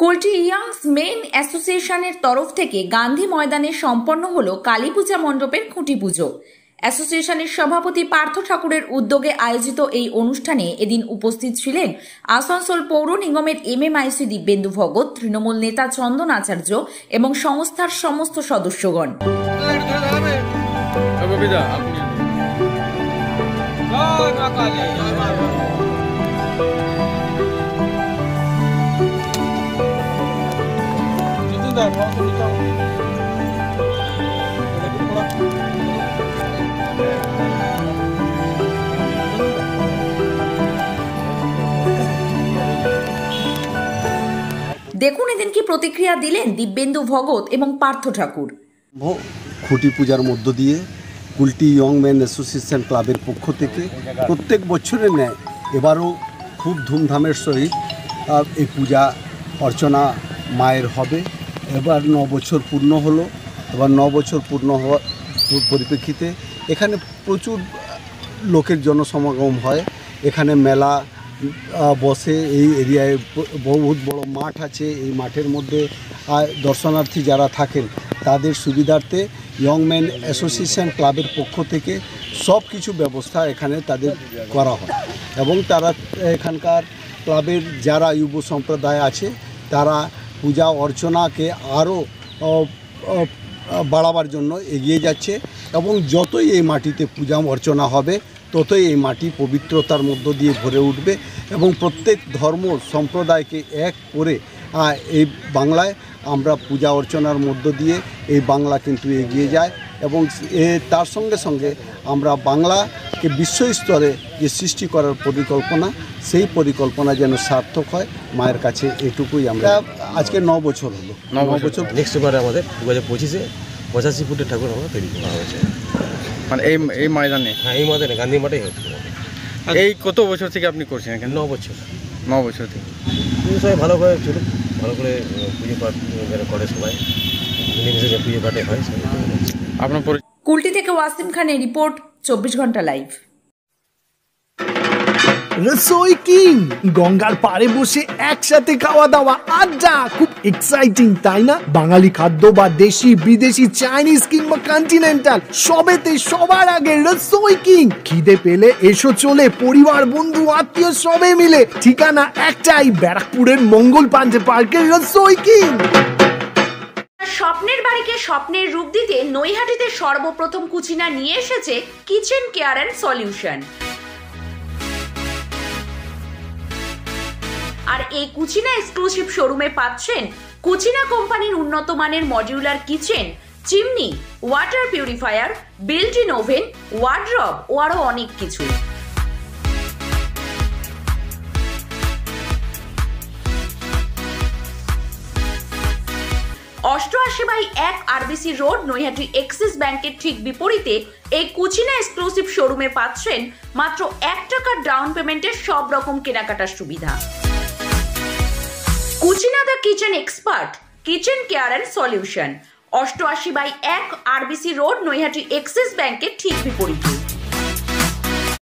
Kulti youngs main অ্যাসোসিয়েশনের তরফ থেকে গান্ধী ময়দানে সম্পন্ন হলো কালী পূজা মণ্ডপের খুঁটি পুজো। অ্যাসোসিয়েশনের সভাপতি পার্থ ঠাকুরের উদ্যোগে আয়োজিত এই অনুষ্ঠানে এদিন উপস্থিত ছিলেন আসানসোল পৌর নিগমের এমএমআইসি দিব্যেন্দু ভগত, তৃণমূল নেতা চন্দন আচার্য এবং সংস্থার সমস্ত সদস্যগণ। দেখুন এদিন কি প্রতিক্রিয়া দিলেন দিব্যেন্দু ভগত এবং পার্থ ঠাকুর। খুঁটি পূজার মধ্য দিয়ে কুলটি ইয়ং ম্যান অ্যাসোসিয়েশন ক্লাবের পক্ষ থেকে প্রত্যেক বছরের ন্যায় এবারও খুব ধুমধামের সহিত এই পূজা অর্চনা মায়ের হবে। এবার 9 বছর পূর্ণ হলো। এবার 9 বছর পূর্ণ হওয়ার পরিপ্রেক্ষিতে এখানে প্রচুর লোকের জনসমাগম হয়। এখানে মেলা বসে। এই এরিয়ায় বহুত বড় মাঠ আছে। এই মাঠের মধ্যে দর্শনার্থী যারা থাকেন তাদের সুবিধার্থে ইয়ং ম্যান অ্যাসোসিয়েশন ক্লাবের পক্ষ থেকে সব কিছু ব্যবস্থা এখানে তাদের করা হয় এবং তারা এখানকার ক্লাবের যারা যুব সম্প্রদায় আছে তারা পূজা অর্চনাকে আরও বাড়াবার জন্য এগিয়ে যাচ্ছে এবং যতই এই মাটিতে পূজা অর্চনা হবে ততই এই মাটি পবিত্রতার মধ্য দিয়ে ভরে উঠবে এবং প্রত্যেক ধর্ম সম্প্রদায়কে এক করে এই বাংলায় আমরা পূজা অর্চনার মধ্য দিয়ে এই বাংলা কিন্তু এগিয়ে যায় এবং তার সঙ্গে সঙ্গে আমরা বাংলাকে বিশ্বস্তরে যে সৃষ্টি করার পরিকল্পনা সেই পরিকল্পনা যেন সার্থক হয় মায়ের কাছে এটুকুই। আমরা আজকে 9 বছর হলো। 9 বছর নেক্সট বারে আমাদের 2025-এ 85 ফুটের ঠাকুর আমরা তৈরি করা হয়েছে। মানে এই ময়দানে? হ্যাঁ, এই ময়দানে গান্ধী মাঠেই হচ্ছে। এই কত বছর থেকে আপনি করছেন এখানে? 9 বছর। 9 বছর থেকে সবাই ভালো করে চলুক, ভালো করে পুজো পাঠ করে সবাই মিলেমিশে যে পুজো পাঠে হয়। আপনার কুলটি থেকে ওয়াসিম খানের রিপোর্ট, 24 ঘন্টা লাইভ। রসোই কিং, গঙ্গার পাড়ে বসে একসাথে খাওয়া দাওয়া আড্ডা, খুব এক্সাইটিং তাই না? বাঙালি খাদ্য বা দেশি বিদেশি চাইনিজ কিংবা কন্টিনেন্টাল সবেতে সবার আগে রসোই কিং। খিদে পেলে এসো চলে, পরিবার বন্ধু আত্মীয় সবে মিলে। ঠিকানা একটাই, ব্যারাকপুরের মঙ্গল পান্ডে পার্কের রসোই কিং। স্বপ্নের বাড়িকে স্বপ্নের রূপ দিতে নৈহাটিতে সর্বপ্রথম কুচিনা নিয়ে এসেছে কিচেন কেয়ার অ্যান্ড সলিউশন। আর এই কুচিনা এক্সক্লুসিভ শোরুমে পাচ্ছেন কুচিনা কোম্পানির উন্নত মানের modular kitchen, chimney, water purifier, built in oven, wardrobe ও আরো অনেক কিছু। 88/1 আরবিসি রোড, নৈহাটি এক্সিস ব্যাংকের ঠিক বিপরীতে এই কুচিনা এক্সক্লুসিভ শোরুমে পাচ্ছেন মাত্র 1 টাকার ডাউন পেমেন্টের সব রকম কেনাকাটার সুবিধা। Cucina the kitchen expert, kitchen care and solution, 88/1 RBC road, Naihati Axis ব্যাংকের ঠিক বিপরীতে।